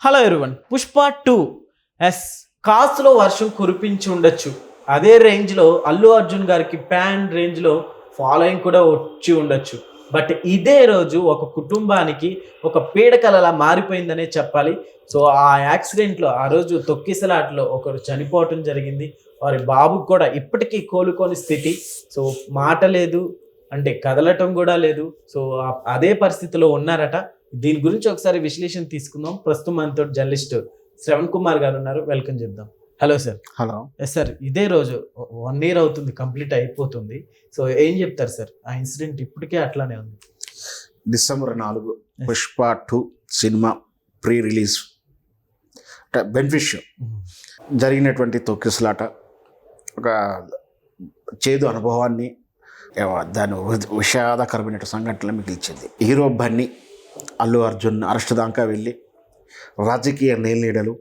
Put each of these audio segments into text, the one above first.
Hello everyone, Pushpa 2 yes కాస్ట్లో వర్షం కురిపించి ఉండొచ్చు. అదే రేంజ్లో అల్లు అర్జున్ గారికి ప్యాన్ రేంజ్లో ఫాలోయింగ్ కూడా వచ్చి ఉండొచ్చు. బట్ ఇదే రోజు ఒక కుటుంబానికి ఒక పీడకలలా మారిపోయిందనే చెప్పాలి. సో ఆ యాక్సిడెంట్లో ఆ రోజు తొక్కిసలాటలో ఒకరు చనిపోవటం జరిగింది. వారి బాబుకు కూడా ఇప్పటికీ కోలుకోని స్థితి. సో మాట లేదు, అంటే కదలటం కూడా లేదు. సో అదే పరిస్థితిలో ఉన్నారట. దీని గురించి ఒకసారి విశ్లేషణ తీసుకుందాం. ప్రస్తుతం మనతో జర్నలిస్ట్ శ్రవణ్ కుమార్ గారు ఉన్నారు. వెల్కమ్ చెప్దాం. Hello sir. Hello. Yes sir, ఇదే రోజు 1 year అవుతుంది, కంప్లీట్ అయిపోతుంది. సో ఏం చెప్తారు సార్? ఆ ఇన్సిడెంట్ ఇప్పటికే అట్లానే ఉంది. December 4 Pushpa 2 cinema pre release beneficial జరిగినటువంటి తొక్కిసలాట ఒక చేదు అనుభవాన్ని, దాని విషాదకరమైన సంఘటనలు మిగిల్చింది. హీరో బన్నీ అల్లు అర్జున్ అరెస్ట్ దాకా వెళ్ళి రాజకీయ నేలీడలు,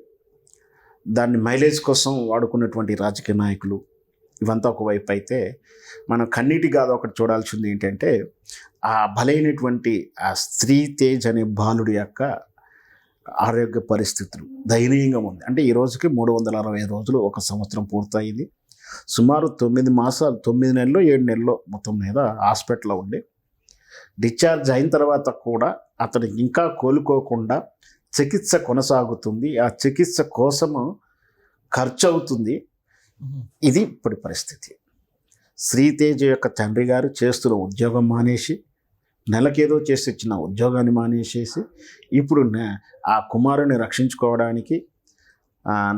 దాన్ని మైలేజ్ కోసం వాడుకున్నటువంటి రాజకీయ నాయకులు, ఇవంతా ఒకవైపు అయితే మనం కన్నీటి గాథ ఒకటి చూడాల్సింది ఏంటంటే ఆ బలైనటువంటి ఆ స్త్రీ తేజ్ అనే బాలుడి యొక్క ఆరోగ్య పరిస్థితులు దయనీయంగా ఉంది. అంటే ఈ రోజుకి 365 రోజులు, ఒక సంవత్సరం పూర్తయింది. సుమారు 9 మాసాలు, 9 నెలలు 7 నెలలు మొత్తం మీద హాస్పిటల్లో ఉండి డిశ్చార్జ్ అయిన తర్వాత కూడా అతనికి ఇంకా కోలుకోకుండా చికిత్స కొనసాగుతుంది. ఆ చికిత్స కోసము ఖర్చు అవుతుంది. ఇది ఇప్పటి పరిస్థితి. శ్రీతేజ యొక్క తండ్రి గారు చేస్తున్న ఉద్యోగం మానేసి, నెలకేదో చేసి ఇచ్చిన ఉద్యోగాన్ని మానేసేసి, ఇప్పుడు ఆ కుమారుని రక్షించుకోవడానికి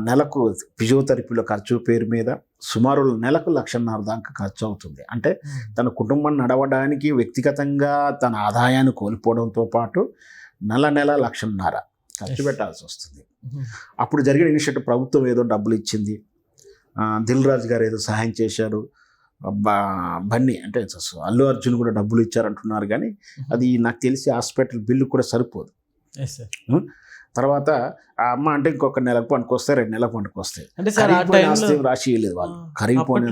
నెలకు ఫిజియోథెరపీలో ఖర్చు పేరు మీద సుమారు నెలకు 1,50,000 దాకా ఖర్చు అవుతుంది. అంటే తన కుటుంబం నడవడానికి వ్యక్తిగతంగా తన ఆదాయాన్ని కోల్పోవడంతో పాటు నెల 1,50,000 ఖర్చు పెట్టాల్సి వస్తుంది. అప్పుడు జరిగిన ఇనిషియేటివ్ ప్రభుత్వం ఏదో డబ్బులు ఇచ్చింది, దిల్ రాజు గారు ఏదో సహాయం చేశారు, బన్నీ అంటే అల్లు అర్జున్ కూడా డబ్బులు ఇచ్చారంటున్నారు. కానీ అది నాకు తెలిసి హాస్పిటల్ బిల్లు కూడా సరిపోదు. తర్వాత ఆ అమ్మ అంటే ఇంకొక నెలకు పనికొస్తాయి, 2 నెలలకు పనికొస్తాయి. అంటే సార్ ఆ టైంలో రాసి లేదు వాళ్ళు కరిగిపోయిన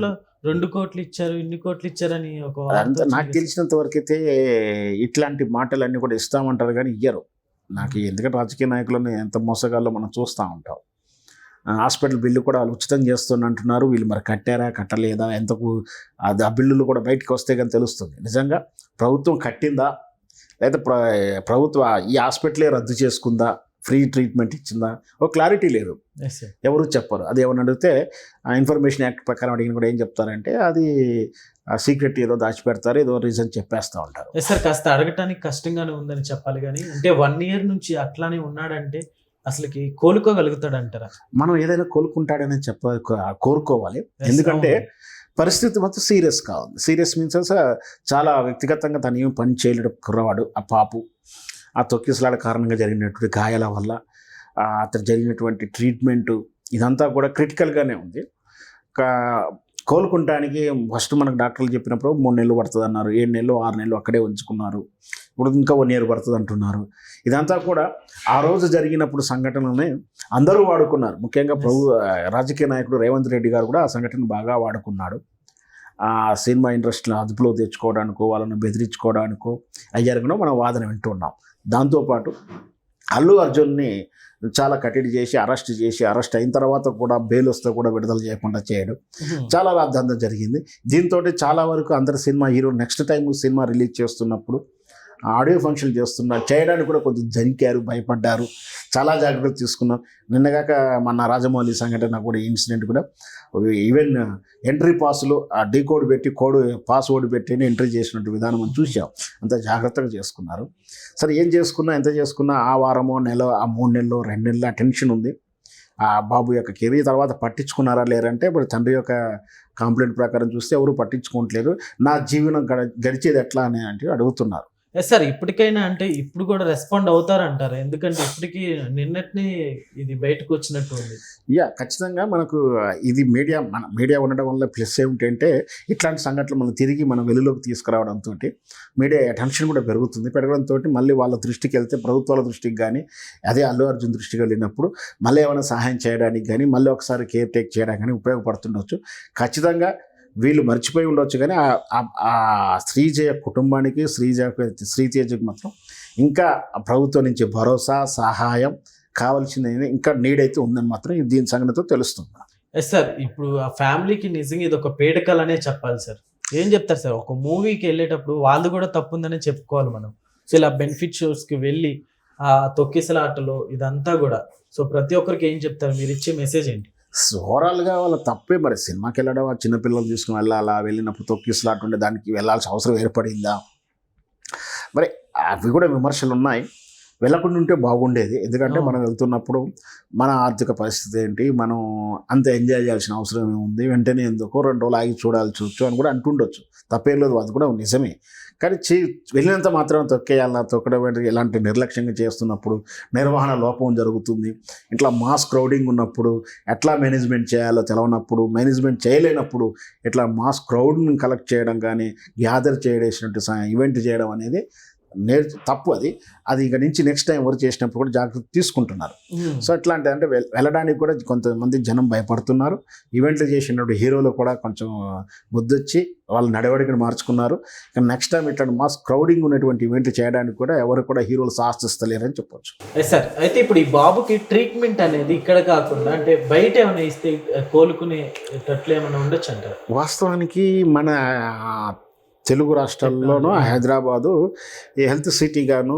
2 కోట్లు ఇచ్చారు, ఇన్ని కోట్లు ఇచ్చారని ఒక అదంతా నాకు తెలిసినంత వరకు అయితే ఇట్లాంటి మాటలన్నీ కూడా ఇస్తామంటారు కానీ ఇయ్యరు నాకు. ఎందుకంటే రాజకీయ నాయకులను ఎంత మోసగాల్లో మనం చూస్తూ ఉంటాం. హాస్పిటల్ బిల్లు కూడా వాళ్ళు ఉచితం చేస్తున్నంటున్నారు. వీళ్ళు మరి కట్టారా కట్టలేదా, ఎంతకు అది ఆ బిల్లులు కూడా బయటకు వస్తే కానీ తెలుస్తుంది నిజంగా ప్రభుత్వం కట్టిందా లేదా ప్రభుత్వం ఈ హాస్పిటలే రద్దు చేసుకుందా, ఫ్రీ ట్రీట్మెంట్ ఇచ్చిందా, ఒక క్లారిటీ లేదు, ఎవరు చెప్పరు. అది ఏమని అడిగితే ఇన్ఫర్మేషన్ యాక్ట్ ప్రకారం అడిగిన కూడా ఏం చెప్తారంటే అది సీక్రెట్ ఏదో దాచిపెడతారు, ఏదో రీజన్ చెప్పేస్తూ ఉంటారు. సార్ కాస్త అడగటానికి కష్టంగానే ఉందని చెప్పాలి. కానీ అంటే 1 year నుంచి అట్లానే ఉన్నాడంటే అసలుకి కోలుకోగలుగుతాడు అంటారా? మనం ఏదైనా కోలుకుంటాడని కోరుకోవాలి. ఎందుకంటే పరిస్థితి మొత్తం సీరియస్గా ఉంది. సీరియస్ మీన్స్ చాలా వ్యక్తిగతంగా తను ఏం పని చేయలేడు కుర్రవాడు. ఆ పాపు ఆ తొక్కిసలాట కారణంగా జరిగినటువంటి గాయాల వల్ల అతను జరిగినటువంటి ట్రీట్మెంటు ఇదంతా కూడా క్రిటికల్గానే ఉంది. కోలుకుంటానికి ఫస్ట్ మనకు డాక్టర్లు చెప్పినప్పుడు 3 నెలలు పడుతుంది అన్నారు, 7 నెలలు 6 నెలలు అక్కడే ఉంచుకున్నారు. ఇప్పుడు ఇంకా 1 year పడుతుంది అంటున్నారు. ఇదంతా కూడా ఆ రోజు జరిగినప్పుడు సంఘటనలనే అందరూ వాడుకున్నారు. ముఖ్యంగా రాజకీయ నాయకుడు రేవంత్ రెడ్డి గారు కూడా ఆ సంఘటన బాగా వాడుకున్నాడు. ఆ సినిమా ఇండస్ట్రీని అదుపులో తెచ్చుకోవడానికో, వాళ్ళని బెదిరించుకోవడానికో అయ్యారు కూడా మనం వాదన వింటున్నాం. దాంతోపాటు అల్లు అర్జున్ని చాలా కట్టడి చేసి అరెస్ట్ అయిన తర్వాత కూడా బెయిల్ వస్తే కూడా విడుదల చేయకుండా చేయడం చాలా రాద్ధాంతం జరిగింది. దీంతో చాలా వరకు అందరు cinema hero next time cinema release చేస్తున్నప్పుడు ఆడియో ఫంక్షన్ చేయడానికి కూడా కొంచెం జంకారు, భయపడ్డారు, చాలా జాగ్రత్తలు తీసుకున్నారు. నిన్నగాక మన రాజమౌళి సంఘటన కూడా ఇన్సిడెంట్ కూడా ఈవెన్ ఎంట్రీ పాస్లో ఆ డీకోడ్ పెట్టి పాస్వర్డ్ పెట్టి ఎంట్రీ చేసినట్టు విధానం మనం చూసాం. అంత జాగ్రత్తగా చేసుకున్నారు. సరే ఏం చేసుకున్నా ఎంత చేసుకున్నా ఆ వారమో నెల, ఆ 3 నెలలు 2 నెలలు ఆ టెన్షన్ ఉంది. ఆ బాబు యొక్క కెరీర్ తర్వాత పట్టించుకున్నారా లేరంటే ఇప్పుడు తండ్రి యొక్క కంప్లైంట్ ప్రకారం చూస్తే ఎవరు పట్టించుకోవట్లేదు. నా జీవనం గడిచేది ఎట్లా అని అంటే అడుగుతున్నారు. ఎస్ సార్, ఇప్పటికైనా అంటే ఇప్పుడు కూడా రెస్పాండ్ అవుతారంటారు? ఎందుకంటే ఇప్పటికీ నిన్నటిని ఇది బయటకు వచ్చినట్టు ఉంది. ఖచ్చితంగా మనకు ఇది మీడియా ఉండడం వల్ల ప్లస్ ఏమిటంటే ఇట్లాంటి సంఘటనలు మనం తిరిగి మన వెలుగులోకి తీసుకురావడంతో మీడియా అటెన్షన్ కూడా పెరగడంతో మళ్ళీ వాళ్ళ దృష్టికి వెళ్తే, ప్రభుత్వాల దృష్టికి కానీ అదే అల్లు అర్జున్ దృష్టికి వెళ్ళినప్పుడు మళ్ళీ ఏమైనా సహాయం చేయడానికి కానీ, మళ్ళీ ఒకసారి కేర్ టేక్ చేయడానికి కానీ ఉపయోగపడుతుండొచ్చు. ఖచ్చితంగా వీళ్ళు మర్చిపోయి ఉండొచ్చు కానీ ఆ శ్రీజయ కుటుంబానికి, శ్రీతేజకి మాత్రం ఇంకా ప్రభుత్వం నుంచి భరోసా, సహాయం కావాల్సింది ఇంకా నీడ్ అయితే ఉందని మాత్రం దీని సంగతితో తెలుస్తుంది. ఎస్ సార్, ఇప్పుడు ఆ ఫ్యామిలీకి నిజంగా ఇది ఒక పీడకలనే చెప్పాలి సార్. ఏం చెప్తారు సార్, ఒక మూవీకి వెళ్ళేటప్పుడు వాళ్ళు కూడా తప్పు ఉందనే చెప్పుకోవాలి మనం. సో ఇలా బెనిఫిట్ షోస్కి వెళ్ళి ఆ తొక్కిసలాటలో ఇదంతా కూడా, సో ప్రతి ఒక్కరికి ఏం చెప్తారు, మీరు ఇచ్చే మెసేజ్ ఏంటి? ఓవరాల్గా వాళ్ళ తప్పే. మరి సినిమాకి వెళ్ళడం, ఆ చిన్నపిల్లలు తీసుకుని వెళ్ళాలా, వెళ్ళినప్పుడు తొక్కిసలాట ఉండే దానికి వెళ్ళాల్సిన అవసరం ఏర్పడిందా, మరి అవి కూడా విమర్శలు ఉన్నాయి. వెళ్ళకుండా ఉంటే బాగుండేది. ఎందుకంటే మనం వెళ్తున్నప్పుడు మన ఆర్థిక పరిస్థితి ఏంటి, మనం అంత ఎంజాయ్ చేయాల్సిన అవసరం ఏముంది, వెంటనే ఎందుకో 2 రోజులు ఆగి చూడాల్సి అని కూడా అంటుండొచ్చు. తప్పేం లేదు, అది కూడా నిజమే. కానీ వెళ్ళినంత మాత్రం తొక్కడం ఎలాంటి నిర్లక్ష్యంగా చేస్తున్నప్పుడు నిర్వహణ లోపం జరుగుతుంది. ఇట్లా మాస్ క్రౌడింగ్ ఉన్నప్పుడు ఎట్లా మేనేజ్మెంట్ చేయాలో తెలవనప్పుడు, మేనేజ్మెంట్ చేయలేనప్పుడు ఇట్లా మాస్ క్రౌడ్ని కలెక్ట్ చేయడం కానీ, గ్యాదర్ చేయడేసినట్టు ఈవెంట్ చేయడం అనేది తప్పు. అది ఇక నుంచి నెక్స్ట్ టైం ఎవరు చేసినప్పుడు కూడా జాగ్రత్త తీసుకుంటున్నారు. సో ఎట్లాంటి అంటే వెళ్ళడానికి కూడా కొంతమంది జనం భయపడుతున్నారు. ఈవెంట్లు చేసినప్పుడు హీరోలు కూడా కొంచెం బుద్ధొచ్చి వాళ్ళ నడవడికను మార్చుకున్నారు. కానీ నెక్స్ట్ టైం ఇట్లాంటి మాస్ క్రౌడింగ్ ఉన్నటువంటి ఈవెంట్లు చేయడానికి కూడా ఎవరు కూడా హీరోలు సాహసిస్తలేరని చెప్పొచ్చు. సార్, అయితే ఇప్పుడు ఈ బాబుకి ట్రీట్మెంట్ అనేది ఇక్కడ కాకుండా అంటే బయట ఏమైనా ఇస్తే కోలుకునేటట్లు ఏమైనా ఉండొచ్చు అంటారు? వాస్తవానికి మన తెలుగు రాష్ట్రాల్లోనూ హైదరాబాదు ఈ హెల్త్ సిటీగాను,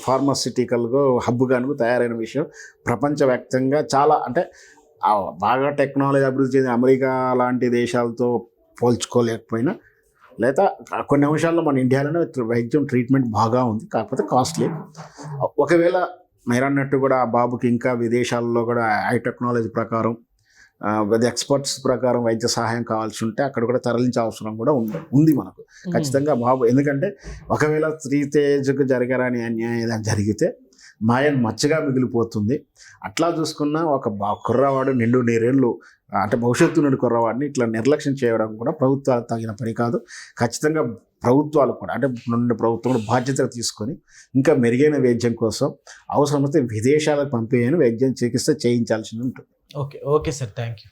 ఫార్మాసిటికల్గా హబ్గాను తయారైన విషయం ప్రపంచవ్యాప్తంగా చాలా అంటే బాగా టెక్నాలజీ అభివృద్ధి చెందిన అమెరికా లాంటి దేశాలతో పోల్చుకోలేకపోయినా, లేదా కొన్ని అంశాల్లో మన ఇండియాలోనే వైద్యం ట్రీట్మెంట్ బాగా ఉంది, కాకపోతే కాస్ట్లీ. ఒకవేళ మీరు అన్నట్టు కూడా ఆ బాబుకి ఇంకా విదేశాల్లో కూడా హై టెక్నాలజీ ప్రకారం ఎక్స్పర్ట్స్ ప్రకారం వైద్య సహాయం కావాల్సి ఉంటే అక్కడ కూడా తరలించే అవసరం కూడా ఉంది మనకు ఖచ్చితంగా బాబు. ఎందుకంటే ఒకవేళ శ్రీతేజకు జరగరాని అన్యాయం ఏదైనా జరిగితే మాయన్ మచ్చగా మిగిలిపోతుంది. అట్లా చూసుకున్న ఒక కుర్రవాడు నిండు 9 ఏళ్ళు అంటే భవిష్యత్తు నుండి కుర్రవాడిని ఇట్లా నిర్లక్ష్యం చేయడం కూడా ప్రభుత్వాలు తగిన పని కాదు. ఖచ్చితంగా ప్రభుత్వాలు కూడా అంటే నుండి ప్రభుత్వం కూడా బాధ్యతగా తీసుకొని ఇంకా మెరుగైన వైద్యం కోసం అవసరమైతే విదేశాలకు పంపేయని వైద్యం చికిత్స చేయించాల్సి ఉంటుంది. Okay sir, thank you.